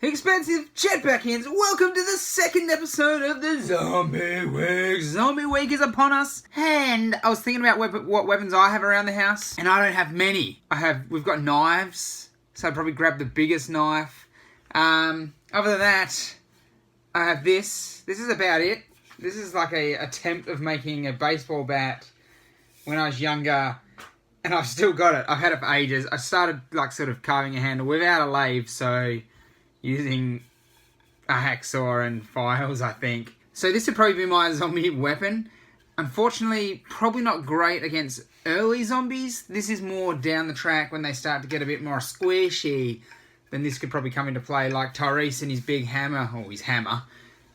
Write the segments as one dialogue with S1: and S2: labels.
S1: Expensive Chatbackins, welcome to the second episode of the Zombie Week. Zombie Week is upon us, and I was thinking about what weapons I have around the house, and I don't have many. We've got knives, so I'd probably grab the biggest knife. Other than that, I have this. This is about it. This is like a attempt of making a baseball bat when I was younger, and I've still got it. I've had it for ages. I started sort of carving a handle without a lathe, so using a hacksaw and files, I think. So this would probably be my zombie weapon. Unfortunately, probably not great against early zombies. This is more down the track when they start to get a bit more squishy. Then this could probably come into play, like Tyrese and his big hammer, or his hammer,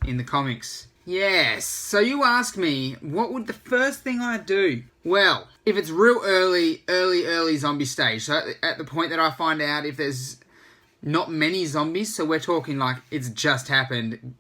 S1: in the comics. Yes, so you ask me, what would the first thing I'd do? Well, if it's real early zombie stage, so at the point that I find out if there's not many zombies, so we're talking like it's just happened,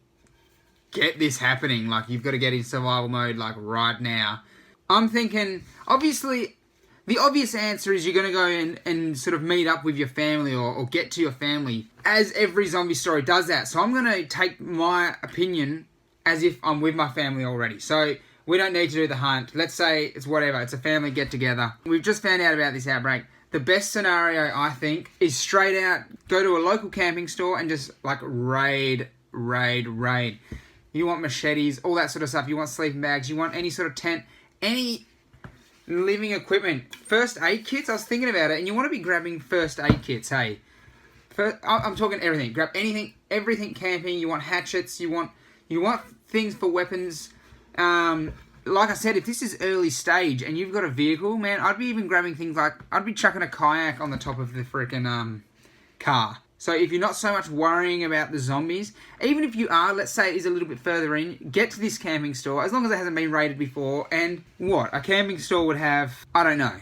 S1: get this happening, like you've got to get in survival mode like right now. I'm thinking, obviously, the obvious answer is you're going to go in and sort of meet up with your family or get to your family, as every zombie story does that. So I'm going to take my opinion as if I'm with my family already. So we don't need to do the hunt. Let's say it's whatever, it's a family get together. We've just found out about this outbreak. The best scenario, I think, is straight out, go to a local camping store and just, like, raid. You want machetes, all that sort of stuff. You want sleeping bags. You want any sort of tent, any living equipment. First aid kits, I was thinking about it, and you want to be grabbing first aid kits, hey. I'm talking everything. Grab anything, everything camping. You want hatchets. You want things for weapons. Like I said, if this is early stage and you've got a vehicle, man, I'd be even grabbing things like, I'd be chucking a kayak on the top of the freaking car. So if you're not so much worrying about the zombies, even if you are, let's say it is a little bit further in, get to this camping store, as long as it hasn't been raided before, and what? A camping store would have, I don't know,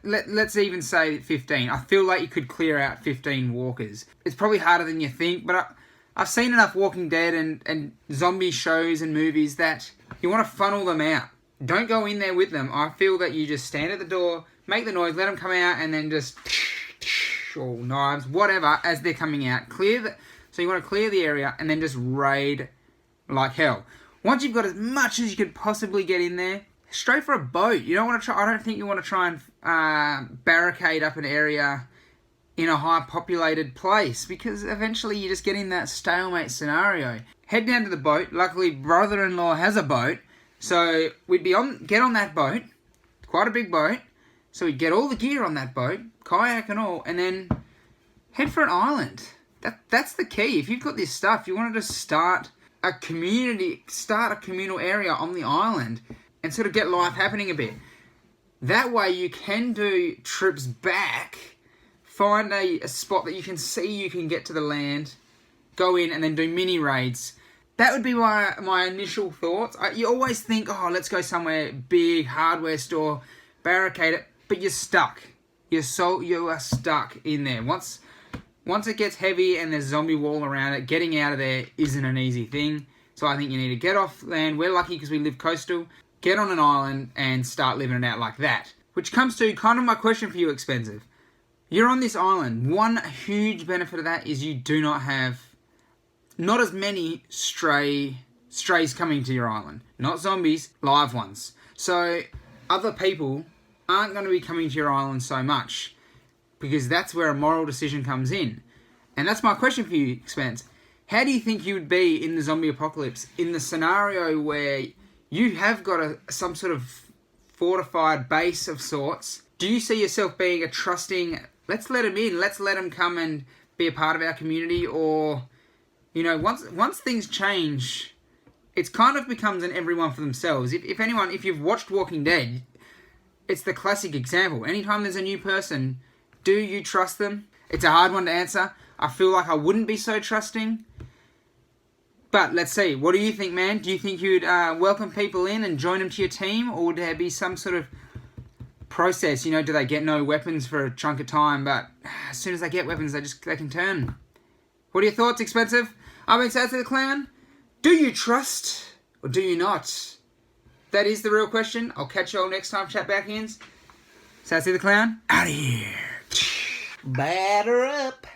S1: let's even say 15. I feel like you could clear out 15 walkers. It's probably harder than you think, but I've seen enough Walking Dead and zombie shows and movies that you want to funnel them out. Don't go in there with them. I feel that you just stand at the door, make the noise, let them come out, and then just, or knives, whatever, as they're coming out. So you want to clear the area and then just raid like hell. Once you've got as much as you could possibly get in there, straight for a boat. You don't want to try. I don't think you want to try and barricade up an area in a high populated place, because eventually you just get in that stalemate scenario. Head down to the boat. Luckily, brother-in-law has a boat, so we'd get on that boat. Quite a big boat, so we'd get all the gear on that boat, kayak and all, and then head for an island. That's the key. If you've got this stuff, you want to just start a communal area on the island and sort of get life happening a bit. That way you can do trips back. Find a spot that you can see you can get to the land, go in and then do mini raids. That would be my initial thoughts. You always think, oh, let's go somewhere big, hardware store, barricade it, but you're stuck. You are stuck in there. Once it gets heavy and there's a zombie wall around it, getting out of there isn't an easy thing. So I think you need to get off land. We're lucky because we live coastal. Get on an island and start living it out like that. Which comes to kind of my question for you, Expensive. You're on this island. One huge benefit of that is you do not have not as many strays coming to your island. Not zombies, live ones. So other people aren't going to be coming to your island so much, because that's where a moral decision comes in. And that's my question for you, Expense. How do you think you would be in the zombie apocalypse in the scenario where you have got some sort of fortified base of sorts? Do you see yourself being a trusting, let's let them in, let's let them come and be a part of our community? Or, you know, once things change, it kind of becomes an everyone for themselves. If you've watched Walking Dead, it's the classic example. Anytime there's a new person, do you trust them? It's a hard one to answer. I feel like I wouldn't be so trusting. But let's see. What do you think, man? Do you think you'd welcome people in and join them to your team? Or would there be some sort of process? You know, do they get no weapons for a chunk of time, but as soon as they get weapons, they can turn? What are your thoughts, Expensive? I've been Sad to the Clown. Do you trust or do you not? That is the real question. I'll catch you all next time, Chatbackins. Sad to the Clown, out of here. Batter up.